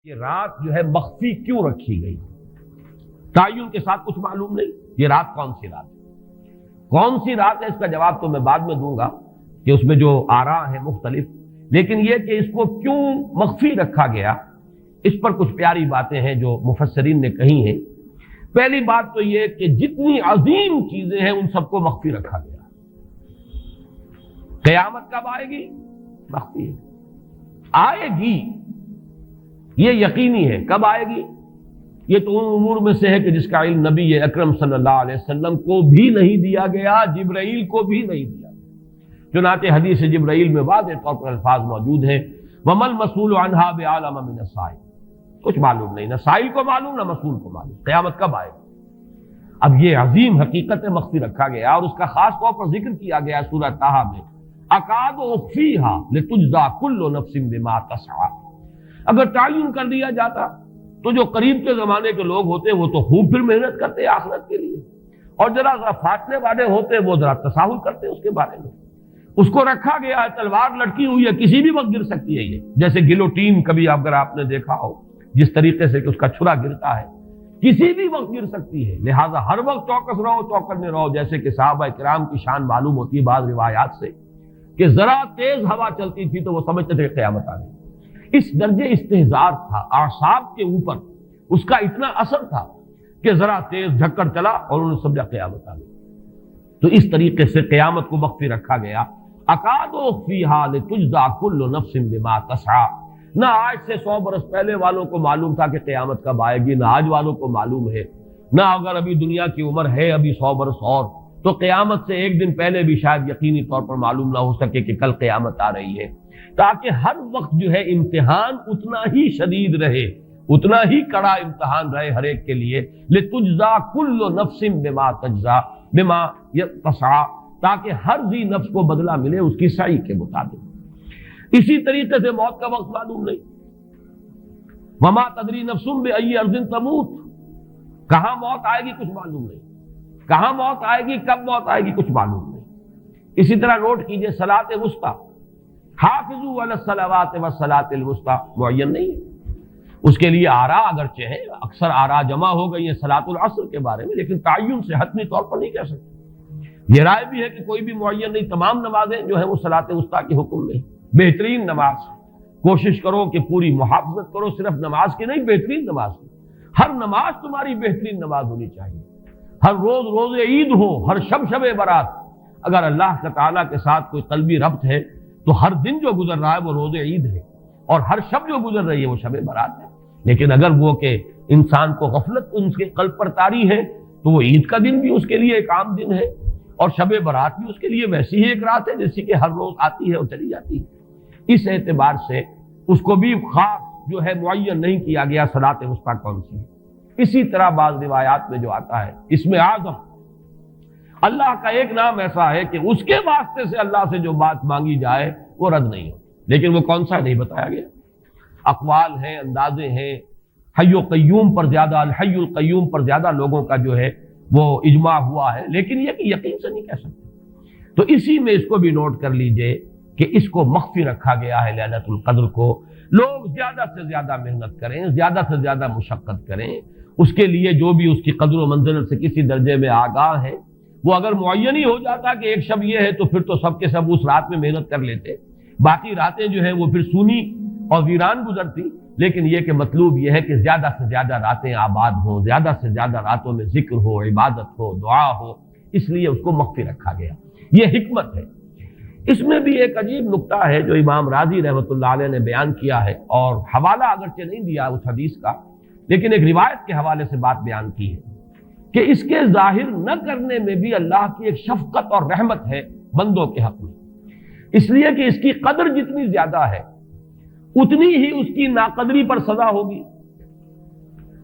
یہ رات جو ہے مخفی کیوں رکھی گئی؟ تعین کے ساتھ کچھ معلوم نہیں یہ رات کون سی رات ہے، کون سی رات ہے، اس کا جواب تو میں بعد میں دوں گا کہ اس میں جو آراء ہیں مختلف، لیکن یہ کہ اس کو کیوں مخفی رکھا گیا اس پر کچھ پیاری باتیں ہیں جو مفسرین نے کہی ہیں۔ پہلی بات تو یہ کہ جتنی عظیم چیزیں ہیں ان سب کو مخفی رکھا گیا۔ قیامت کب آئے گی؟ مخفی ہے، آئے گی یہ یقینی ہے۔ کب آئے گی؟ یہ تو ان امور میں سے ہے کہ جس کا علم نبی اکرم صلی اللہ علیہ وسلم کو بھی نہیں دیا گیا، جبرائیل کو بھی نہیں دیا گیا۔ چنانچہ حدیث جبرائیل میں واضح طور پر الفاظ موجود ہیں وَمَا الْمَسْئُولُ عَنْهَا بِأَعْلَمَ مِنَ السَّائِلِ، کچھ معلوم نہیں، نہ سائل کو معلوم نہ مسئول کو معلوم قیامت کب آئے گی۔ اب یہ عظیم حقیقت مخفی رکھا گیا اور اس کا خاص طور پر ذکر کیا گیا سورہ طٰہٰ میں، اکاد اخفیھا لتجزی کل نفس بما تسعی۔ اگر تعین کر دیا جاتا تو جو قریب کے زمانے کے لوگ ہوتے وہ تو خوب پھر محنت کرتے آخرت کے لیے، اور ذرا فاصلے والے ہوتے وہ ذرا تساہل کرتے اس کے بارے میں۔ اس کو رکھا گیا ہے، تلوار لٹکی ہوئی ہے، کسی بھی وقت گر سکتی ہے، یہ جیسے گلوٹین کبھی اگر آپ نے دیکھا ہو جس طریقے سے کہ اس کا چھرا گرتا ہے، کسی بھی وقت گر سکتی ہے، لہٰذا ہر وقت چوکس رہو، چوکنے رہو۔ جیسے کہ صحابہ کرام کی شان معلوم ہوتی ہے بعض روایات سے کہ ذرا تیز ہوا چلتی تھی تو وہ سمجھتے تھے کہ قیامت آ گئی۔ اس درجے استحضار تھا اعصاب کے اوپر، اس کا اتنا اثر تھا کہ ذرا تیز جھکڑ چلا اور انہوں نے سمجھا قیامت آ گئی۔ تو اس طریقے سے قیامت کو مخفی رکھا گیا۔ اکاد اخفیھا لتجزی کل نفس بما تسعی۔ نہ آج سے 100 برس پہلے والوں کو معلوم تھا کہ قیامت کب آئے گی، نہ آج والوں کو معلوم ہے، نہ اگر ابھی دنیا کی عمر ہے ابھی 100 برس اور تو قیامت سے ایک دن پہلے بھی شاید یقینی طور پر معلوم نہ ہو سکے کہ کل قیامت آ رہی ہے، تاکہ ہر وقت جو ہے امتحان اتنا ہی شدید رہے، اتنا ہی کڑا امتحان رہے ہر ایک کے لیے۔ لتجزی کل نفس بما تجزی بما تسعی، تاکہ ہر ذی نفس کو بدلہ ملے اس کی سعی کے مطابق۔ اسی طریقے سے موت کا وقت معلوم نہیں، وما تدری نفس بأی ارض تموت، کہاں موت آئے گی کچھ معلوم نہیں، کہاں موت آئے گی، کب موت آئے گی کچھ معلوم نہیں۔ اسی طرح نوٹ کیجئے صلاۃ وسطیٰ، حافظوا علی الصلوات والصلاۃ الوسطیٰ معین نہیں ہے، اس کے لیے آراء اگرچہ ہیں، اکثر آراء جمع ہو گئی ہیں صلاۃ العصر کے بارے میں، لیکن تعین سے حتمی طور پر نہیں کہہ سکتے۔ یہ رائے بھی ہے کہ کوئی بھی معین نہیں، تمام نمازیں جو ہیں وہ صلاۃ وسطیٰ کے حکم میں۔ بہترین نماز، کوشش کرو کہ پوری محافظت کرو، صرف نماز کی نہیں بہترین نماز کی، ہر نماز تمہاری بہترین نماز ہونی چاہیے، ہر روز روز عید ہو، ہر شب شب برات۔ اگر اللہ تعالیٰ کے ساتھ کوئی قلبی ربط ہے تو ہر دن جو گزر رہا ہے وہ روز عید ہے، اور ہر شب جو گزر رہی ہے وہ شب برات ہے۔ لیکن اگر وہ کہ انسان کو غفلت ان کے قلب پر طاری ہے تو وہ عید کا دن بھی اس کے لیے ایک عام دن ہے، اور شب برات بھی اس کے لیے ویسی ہی ایک رات ہے جیسی کہ ہر روز آتی ہے اور چلی جاتی ہے۔ اس اعتبار سے اس کو بھی خاص جو ہے معین نہیں کیا گیا صلاۃ وسطیٰ کون سی ہے۔ اسی طرح بعض روایات میں جو آتا ہے اسم اعظم، اللہ کا ایک نام ایسا ہے کہ اس کے واسطے سے اللہ سے جو بات مانگی جائے وہ رد نہیں ہوتی، لیکن وہ کون سا نہیں بتایا گیا۔ اقوال ہیں، اندازے ہیں، حی و قیوم پر زیادہ، الحی القیوم پر زیادہ لوگوں کا جو ہے وہ اجماع ہوا ہے، لیکن یہ کہ یقین سے نہیں کہہ سکتے۔ تو اسی میں اس کو بھی نوٹ کر لیجئے کہ اس کو مخفی رکھا گیا ہے لیلۃ القدر کو۔ لوگ زیادہ سے زیادہ محنت کریں، زیادہ سے زیادہ مشقت کریں، اس کے لیے جو بھی اس کی قدر و منزلت سے کسی درجے میں آگاہ ہے، وہ اگر معین ہی ہو جاتا کہ ایک شب یہ ہے تو پھر تو سب کے سب اس رات میں محنت کر لیتے، باقی راتیں جو ہیں وہ پھر سونی اور ویران گزرتی۔ لیکن یہ کہ مطلوب یہ ہے کہ زیادہ سے زیادہ راتیں آباد ہوں، زیادہ سے زیادہ راتوں میں ذکر ہو، عبادت ہو، دعا ہو، اس لیے اس کو مخفی رکھا گیا۔ یہ حکمت ہے۔ اس میں بھی ایک عجیب نکتہ ہے جو امام راضی رحمۃ اللہ علیہ نے بیان کیا ہے، اور حوالہ اگرچہ نہیں دیا اس حدیث کا، لیکن ایک روایت کے حوالے سے بات بیان کی ہے کہ اس کے ظاہر نہ کرنے میں بھی اللہ کی ایک شفقت اور رحمت ہے بندوں کے حق میں، اس لیے کہ اس کی قدر جتنی زیادہ ہے اتنی ہی اس کی ناقدری پر سزا ہوگی۔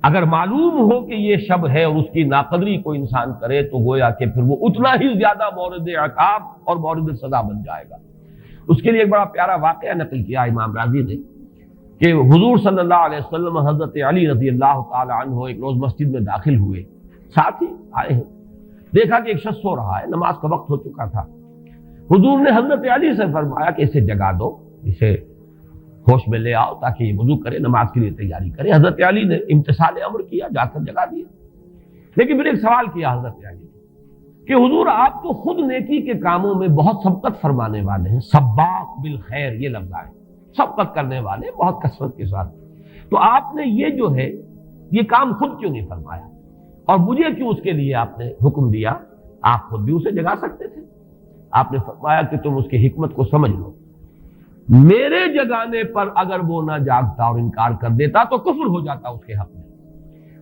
اگر معلوم ہو کہ یہ شب ہے اور اس کی ناقدری کو انسان کرے تو گویا کہ پھر وہ اتنا ہی زیادہ مورد عقاب اور مورد سزا بن جائے گا۔ اس کے لیے ایک بڑا پیارا واقعہ نقل کیا امام راضی نے کہ حضور صلی اللہ علیہ وسلم حضرت علی رضی اللہ تعالی عنہ ایک روز مسجد میں داخل ہوئے، ساتھ ہی آئے ہیں، دیکھا کہ ایک شخص سو رہا ہے، نماز کا وقت ہو چکا تھا۔ حضور نے حضرت علی سے فرمایا کہ اسے جگا دو، اسے ہوش میں لے آؤ تاکہ یہ وضو کرے، نماز کے لیے تیاری کرے۔ حضرت علی نے امتثال امر کیا، جا کر جگا دیا۔ لیکن پھر ایک سوال کیا حضرت علی کہ حضور آپ تو خود نیکی کے کاموں میں بہت سبقت فرمانے والے ہیں، سباق بالخیر یہ لفظ آئے، سبقت کرنے والے بہت کثرت کے ساتھ، تو آپ نے یہ جو ہے یہ کام خود کیوں نہیں فرمایا اور مجھے کیوں اس کے لیے آپ نے حکم دیا؟ آپ خود بھی اسے جگا سکتے تھے۔ آپ نے فرمایا کہ تم اس کی حکمت کو سمجھ لو، میرے جگانے پر اگر وہ نہ جاگتا اور انکار کر دیتا تو کفر ہو جاتا اس کے حق میں،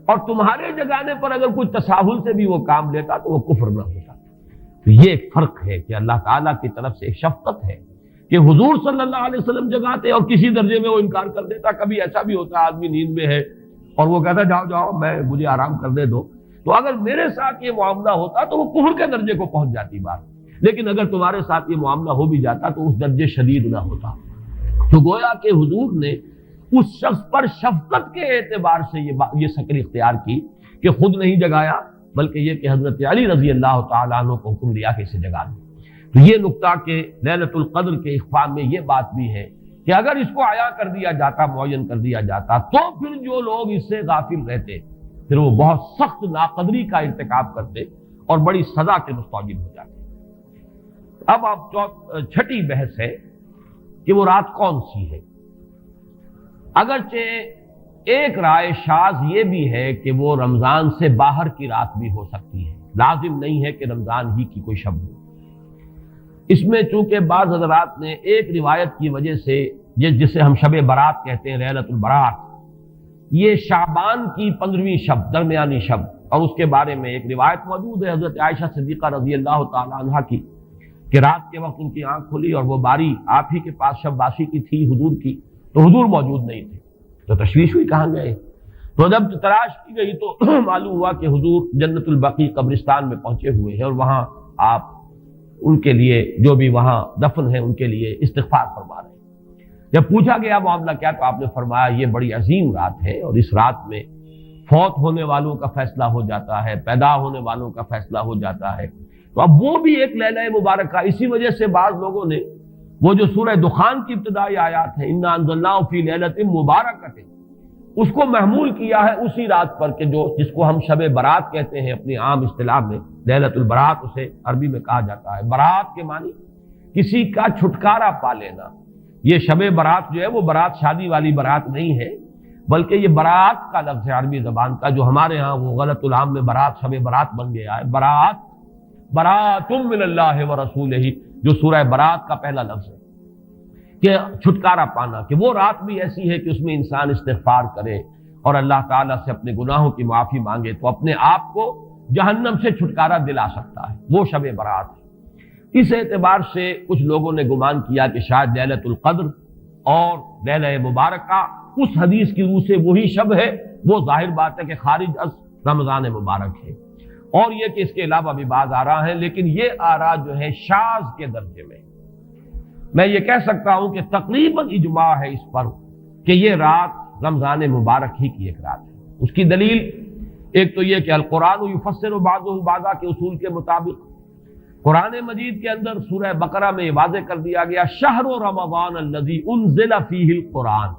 اور تمہارے جگانے پر اگر کوئی تساہل سے بھی وہ کام لیتا تو وہ کفر نہ ہوتا۔ تو یہ ایک فرق ہے کہ اللہ تعالیٰ کی طرف سے ایک شفقت ہے کہ حضور صلی اللہ علیہ وسلم جگاتے اور کسی درجے میں وہ انکار کر دیتا۔ کبھی ایسا بھی ہوتا آدمی نیند میں ہے اور وہ کہتا جاؤ جاؤ مجھے آرام کرنے دو، تو اگر میرے ساتھ یہ معاملہ ہوتا تو وہ کفر کے درجے کو پہنچ جاتی بات، لیکن اگر تمہارے ساتھ یہ معاملہ ہو بھی جاتا تو اس درجے شدید نہ ہوتا۔ تو گویا کہ حضور نے اس شخص پر شفقت کے اعتبار سے یہ شکل اختیار کی کہ خود نہیں جگایا، بلکہ یہ کہ حضرت علی رضی اللہ تعالیٰ عنہ کو حکم دیا کہ اسے جگا دیں۔ تو یہ نقطہ کہ لیلۃ القدر کے اخفاء میں یہ بات بھی ہے کہ اگر اس کو عیاں کر دیا جاتا، معین کر دیا جاتا، تو پھر جو لوگ اس سے غافل رہتے پھر وہ بہت سخت ناقدری کا ارتکاب کرتے اور بڑی سزا کے مستوجب ہو جاتے۔ اب چھٹی بحث ہے کہ وہ رات کون سی ہے۔ اگرچہ ایک رائے شاذ یہ بھی ہے کہ وہ رمضان سے باہر کی رات بھی ہو سکتی ہے، لازم نہیں ہے کہ رمضان ہی کی کوئی شب ہو۔ اس میں چونکہ بعض حضرات نے ایک روایت کی وجہ سے جسے ہم شب برات کہتے ہیں، لیلۃ البرات، یہ شعبان کی 15ویں شب، درمیانی شب، اور اس کے بارے میں ایک روایت موجود ہے حضرت عائشہ صدیقہ رضی اللہ تعالی عنہا کی کہ رات کے وقت ان کی آنکھ کھلی اور وہ باری آپ ہی کے پاس شب باسی کی تھی حضور کی، تو حضور موجود نہیں تھے، تو تشویش ہوئی کہاں گئے۔ تو جب تلاش کی گئی تو معلوم ہوا کہ حضور جنت البقیع قبرستان میں پہنچے ہوئے ہیں اور وہاں آپ ان کے لیے جو بھی وہاں دفن ہے ان کے لیے استغفار فرما رہے ہیں۔ جب پوچھا گیا معاملہ کیا، تو آپ نے فرمایا یہ بڑی عظیم رات ہے اور اس رات میں فوت ہونے والوں کا فیصلہ ہو جاتا ہے، پیدا ہونے والوں کا فیصلہ ہو جاتا ہے۔ تو اب وہ بھی ایک لیلہ مبارکہ، اسی وجہ سے بعض لوگوں نے وہ جو سورہ دخان کی ابتدائی آیات ہیں انا انزلناہ فی لیلۃ مبارکۃ، اس کو محمول کیا ہے اسی رات پر کہ جس کو ہم شب برات کہتے ہیں اپنی عام اصطلاح میں، لیلۃ البرات اسے عربی میں کہا جاتا ہے۔ برات کے معنی کسی کا چھٹکارا پا لینا۔ یہ شب برات جو ہے وہ برات شادی والی برات نہیں ہے، بلکہ یہ برات کا لفظ ہے عربی زبان کا، جو ہمارے ہاں وہ غلط العام میں برات شب برات بن گیا ہے۔ برات، برات من اللہ ورسولہ، جو سورہ برات کا پہلا لفظ ہے کہ چھٹکارا پانا، کہ وہ رات بھی ایسی ہے کہ اس میں انسان استغفار کرے اور اللہ تعالیٰ سے اپنے گناہوں کی معافی مانگے تو اپنے آپ کو جہنم سے چھٹکارا دلا سکتا ہے، وہ شب برات ہے۔ اس اعتبار سے کچھ لوگوں نے گمان کیا کہ شاید لیلۃ القدر اور لیلہ مبارکہ اس حدیث کی روح سے وہی شب ہے، وہ ظاہر بات ہے کہ خارج از رمضان مبارک ہے، اور یہ کہ اس کے علاوہ بھی بعض آراء ہیں، لیکن یہ آراء جو ہے شاذ کے درجے میں۔ میں یہ کہہ سکتا ہوں کہ تقریباً اجماع ہے اس پر کہ یہ رات رمضان مبارک ہی کی ایک رات ہے۔ اس کی دلیل ایک تو یہ کہ القرآن یفسر بعضہ بعضا کے اصول کے مطابق قرآن مجید کے اندر سورہ بقرہ میں یہ واضح کر دیا گیا شہر رمضان الذی انزل فیہ القرآن،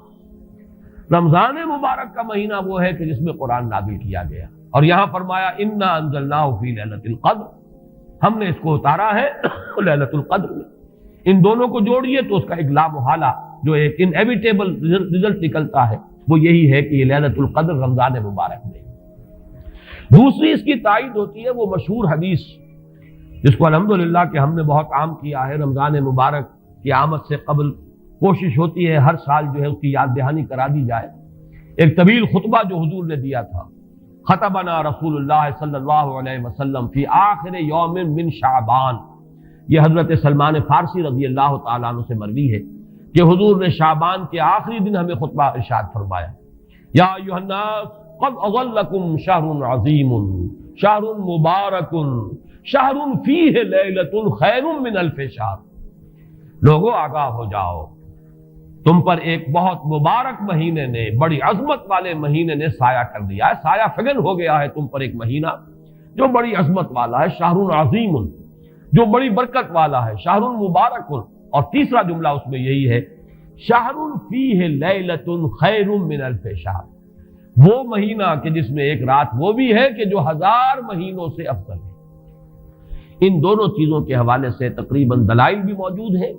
رمضان مبارک کا مہینہ وہ ہے کہ جس میں قرآن نازل کیا گیا، اور یہاں فرمایا انا انزلناہ فی لیلۃ القدر، ہم نے اس کو اتارا ہے لیلۃ القدر میں۔ ان دونوں کو جوڑیے تو اس کا ایک لا محالہ جو ایک انیویٹیبل رزلٹ نکلتا ہے وہ یہی ہے کہ یہ لیلۃ القدر رمضان مبارک میں۔ دوسری اس کی تائید ہوتی ہے وہ مشہور حدیث جس کو الحمدللہ کہ ہم نے بہت عام کیا ہے، رمضان مبارک کی آمد سے قبل کوشش ہوتی ہے ہر سال جو ہے اس کی یاد دہانی کرا دی جائے۔ ایک طویل خطبہ جو حضور نے دیا تھا، خطبنا رسول اللہ صلی اللہ علیہ وسلم فی آخر یوم من شعبان، یہ حضرت سلمان فارسی رضی اللہ تعالیٰ عنہ سے مروی ہے کہ حضور نے شعبان کے آخری دن ہمیں خطبہ ارشاد فرمایا، یا ایھا الناس قد اظلکم شہر عظیم شہر مبارک شہر فیہ لیلۃ خیر من الف شہر، لوگوں آگاہ ہو جاؤ، تم پر ایک بہت مبارک مہینے نے، بڑی عظمت والے مہینے نے سایہ کر دیا ہے، سایہ فگن ہو گیا ہے تم پر ایک مہینہ جو بڑی عظمت والا ہے، شہر عظیم جو بڑی برکت والا ہے، شہر مبارک۔ اور تیسرا جملہ اس میں یہی ہے شہر فیہ لیلۃ خیر من الف شہر، وہ مہینہ کہ جس میں ایک رات وہ بھی ہے کہ جو 1000 مہینوں سے افضل ہے۔ ان دونوں چیزوں کے حوالے سے تقریباً دلائل بھی موجود ہیں،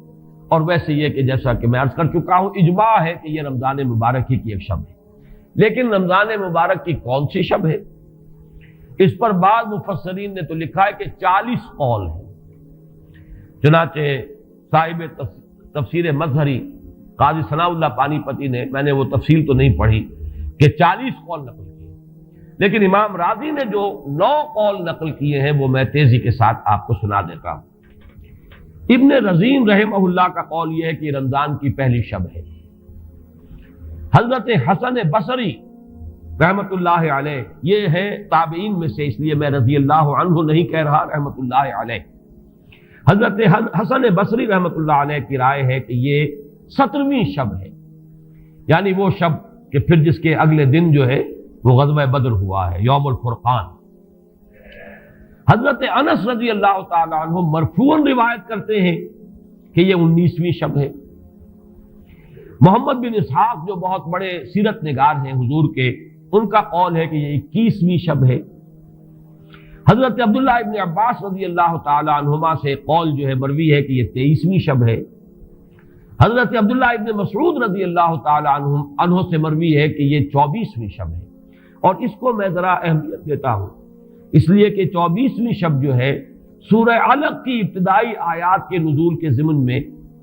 اور ویسے یہ کہ جیسا کہ میں عرض کر چکا ہوں اجماع ہے کہ یہ رمضان مبارک ہی کی ایک شب ہے۔ لیکن رمضان مبارک کی کون سی شب ہے، اس پر بعض مفسرین نے تو لکھا ہے کہ 40 قول ہیں۔ چنانچہ صاحب تفسیر مظہری قاضی ثناء اللہ پانی پتی نے، میں نے وہ تفصیل تو نہیں پڑھی، کہ 40 قول نقل کیے، لیکن امام راضی نے جو 9 قول نقل کیے ہیں وہ میں تیزی کے ساتھ آپ کو سنا دیتا ہوں۔ ابن رزین رحمہ اللہ کا قول یہ ہے کہ رمضان کی پہلی شب ہے۔ حضرت حسن بصری رحمت اللہ علیہ، یہ ہے تابعین میں سے، اس لیے میں رضی اللہ عنہ نہیں کہہ رہا، رحمت اللہ علیہ۔ حضرت حسن بصری رحمت اللہ علیہ کی رائے ہے کہ یہ 17ویں شب ہے، یعنی وہ شب کہ پھر جس کے اگلے دن جو ہے وہ غزوہ بدر ہوا ہے، یوم الفرقان۔ حضرت انس رضی اللہ تعالی عنہ مرفوعاً روایت کرتے ہیں کہ یہ 19ویں شب ہے۔ محمد بن اسحاق جو بہت بڑے سیرت نگار ہیں حضور کے، ان کا قول ہے کہ یہ 21ویں شب ہے۔ حضرت عبداللہ ابن عباس رضی اللہ تعالی عنہما سے قول جو ہے مروی ہے کہ یہ 23ویں شب ہے۔ حضرت عبداللہ ابن مسعود رضی اللہ تعالی عنہ سے مروی ہے کہ یہ 24ویں شب ہے، اور اس کو میں ذرا اہمیت دیتا ہوں اس لیے کہ 24ویں شب جو ہے سورہ علق کی ابتدائی آیات کے نزول کے ضمن میں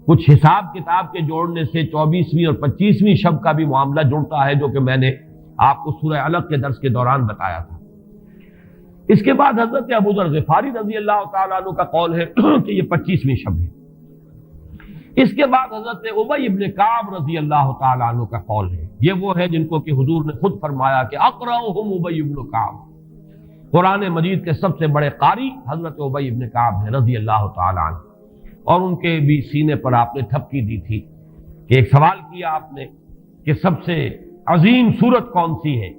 کچھ حساب کتاب کے جوڑنے سے 24ویں اور 25ویں شب کا بھی معاملہ جڑتا ہے، جو کہ میں نے آپ کو سورہ علق کے درس کے دوران بتایا تھا۔ اس کے بعد حضرت ابو ذر غفاری رضی اللہ تعالیٰ عنہ کا قول ہے کہ یہ 25ویں شب ہے۔ اس کے بعد حضرت ابی ابن کعب رضی اللہ تعالیٰ عنہ کا قول ہے، یہ وہ ہے جن کو کہ حضور نے خود فرمایا کہ اقرأہم ابی ابن کعب، قرآن مجید کے سب سے بڑے قاری حضرت ابی ابن کعب ہیں رضی اللہ تعالیٰ عنہ، اور ان کے بھی سینے پر آپ نے تھپکی دی تھی کہ ایک سوال کیا آپ نے کہ سب سے عظیم سورت کون سی ہے،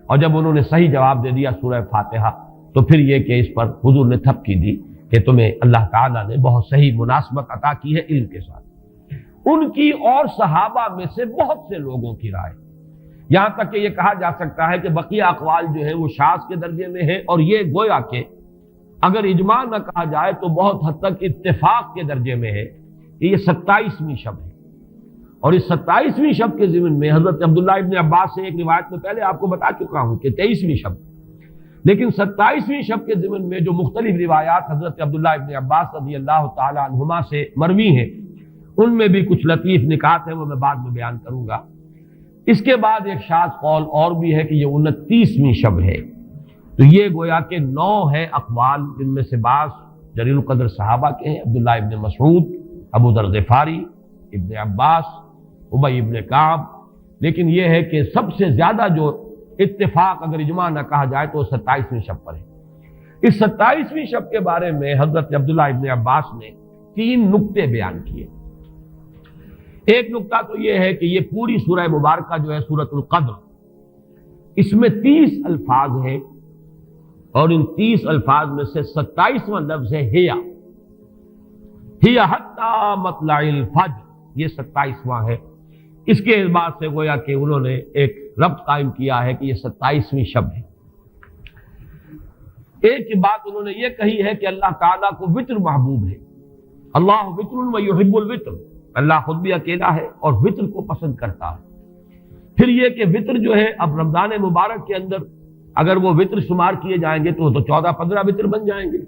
اور جب انہوں نے صحیح جواب دے دیا سورہ فاتحہ، تو پھر یہ کہ اس پر حضور نے تھپکی دی کہ تمہیں اللہ تعالیٰ نے بہت صحیح مناسبت عطا کی ہے علم کے ساتھ۔ ان کی اور صحابہ میں سے بہت سے لوگوں کی رائے، یہاں تک کہ یہ کہا جا سکتا ہے کہ بقیہ اقوال جو ہیں وہ شاذ کے درجے میں ہیں، اور یہ گویا کہ اگر اجماع نہ کہا جائے تو بہت حد تک اتفاق کے درجے میں ہے کہ یہ 27ویں شب ہے۔ اور اس 27ویں شب کے ضمن میں حضرت عبداللہ ابن عباس سے ایک روایت میں پہلے آپ کو بتا چکا ہوں کہ 23ویں شب، لیکن 27ویں شب کے ضمن میں جو مختلف روایات حضرت عبداللہ ابن عباس رضی اللہ تعالی عنہما سے مروی ہیں، ان میں بھی کچھ لطیف نکات ہیں، وہ میں بعد میں بیان کروں گا۔ اس کے بعد ایک شاذ قول اور بھی ہے کہ یہ 29ویں شب ہے۔ تو یہ گویا کہ 9 ہے اقوال، جن میں سے بعض جلیل القدر صحابہ کے ہیں، عبداللہ ابن مسعود، ابو ذر غفاری، ابن عباس، ابی ابن کعب، لیکن یہ ہے کہ سب سے زیادہ جو اتفاق اگر اجماع نہ کہا جائے تو 27ویں شب پر ہے۔ اس 27ویں شب کے بارے میں حضرت عبداللہ ابن عباس نے 3 نکتے بیان کیے۔ ایک نکتہ تو یہ ہے کہ یہ پوری سورہ مبارکہ جو ہے سورۃ القدر، اس میں 30 الفاظ ہیں، اور ان 30 الفاظ میں سے 27واں لفظ ہے ہیا حتی مطلع الفجر، یہ 27واں ہے۔ اس کے اعتبار سے گویا کہ انہوں نے ایک ربط قائم کیا ہے کہ یہ 27ویں شب ہے۔ ایک بات انہوں نے یہ کہی ہے کہ اللہ تعالیٰ کو وطر محبوب ہے، اللہ وطر و یحب الوطر، اللہ خود بھی اکیلا ہے اور وطر کو پسند کرتا ہے۔ پھر یہ کہ وطر جو ہے اب رمضان مبارک کے اندر اگر وہ وطر شمار کیے جائیں گے تو 14-15 وطر بن جائیں گے،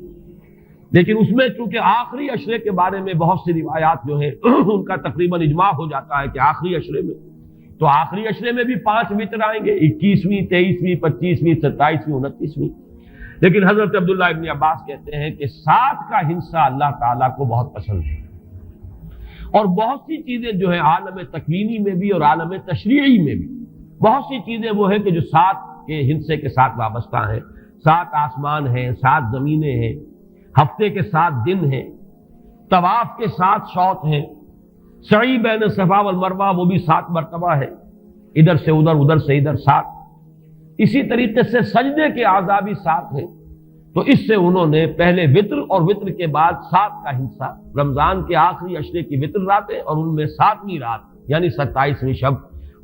لیکن اس میں چونکہ آخری عشرے کے بارے میں بہت سی روایات جو ہیں ان کا تقریباً اجماع ہو جاتا ہے کہ آخری عشرے میں، تو آخری عشرے میں بھی 5 وطر آئیں گے، 21ویں، 23ویں، 25ویں، 27ویں، 29ویں۔ لیکن حضرت عبداللہ ابن عباس کہتے ہیں کہ 7 کا ہندسہ اللہ تعالیٰ کو بہت پسند ہے، اور بہت سی چیزیں جو ہیں عالم تکوینی میں بھی اور عالم تشریعی میں بھی بہت سی چیزیں وہ ہیں کہ جو 7 کے ہندسے کے ساتھ وابستہ ہیں۔ 7 آسمان ہیں، 7 زمینیں ہیں، ہفتے کے 7 دن ہیں، طواف کے 7 شوط ہیں، سعی بین صفا والمروہ وہ بھی 7 مرتبہ ہے، ادھر سے ادھر، ادھر سے ادھر 7۔ اسی طریقے سے سجدے کے اعضاء بھی 7 ہیں، تو اس سے انہوں نے پہلے وطر اور وطر کے بعد 7 کا ہندسہ، رمضان کے آخری عشرے کی وطر راتیں اور ان میں 7ویں رات یعنی 27ویں شب،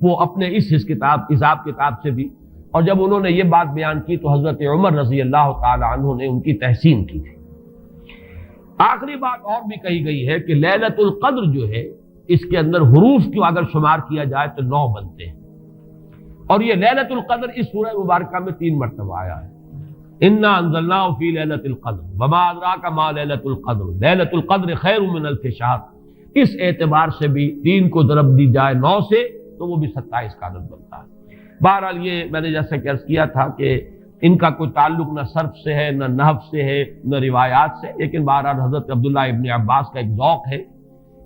وہ اپنے اس حساب کتاب سے بھی. اور جب انہوں نے یہ بات بیان کی تو حضرت عمر رضی اللہ تعالی عنہ نے ان کی تحسین کی تھی. آخری بات اور بھی کہی گئی ہے کہ لیلۃ القدر جو ہے اس کے اندر حروف کو اگر شمار کیا جائے تو 9 بنتے ہیں، اور یہ لیلۃ القدر اس سورہ مبارکہ میں 3 مرتبہ آیا ہے. انا انزلناہ فی لیلۃ القدر وما ادراک ما لیلۃ القدر لیلۃ القدر خیر من الف شہر. اس اعتبار سے بھی 3 کو ضرب دی جائے 9 سے تو وہ بھی 27 کا عدد بنتا ہے. بہرحال یہ میں نے جیسا کہ عرض کیا تھا کہ ان کا کوئی تعلق نہ صرف سے ہے، نہ نحو سے ہے، نہ روایات سے، لیکن بہرحال حضرت عبداللہ ابن عباس کا ایک ذوق ہے.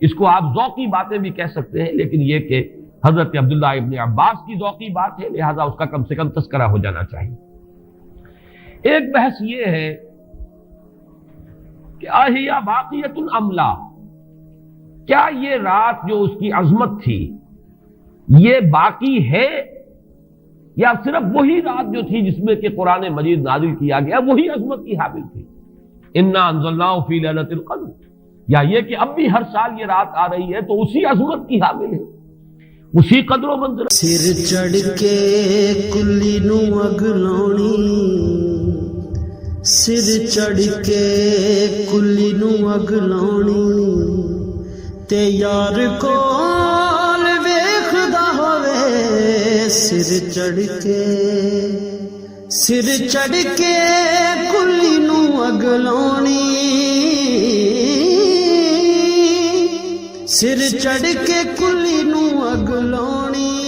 اس کو آپ ذوقی باتیں بھی کہہ سکتے ہیں، لیکن یہ کہ حضرت عبداللہ ابن عباس کی ذوقی بات ہے، لہذا اس کا کم سے کم تذکرہ ہو جانا چاہیے. ایک بحث یہ ہے کہ اہی باقیۃ ام لا، کیا یہ رات جو اس کی عظمت تھی یہ باقی ہے، یا صرف وہی رات جو تھی جس میں کہ قرآن مجید نازل کیا گیا وہی عظمت کی حامل تھی. انا انزلناہ فی لیلۃ القدر، یا یہ کہ اب بھی ہر سال یہ رات آ رہی ہے تو اسی عظمت کی حامل ہے، اسی قدر و منزلت. سر چڑھ کے کلی نو اگ لاؤنی، سر چڑھ کے کلی نو اگ لاؤنی، تے یار کول ویکھدا ہووے سر چڑھ کے، سر چڑھ کے کلی نو اگ لاؤنی، سر چڑھ کے کلی نو اگ لاؤنی.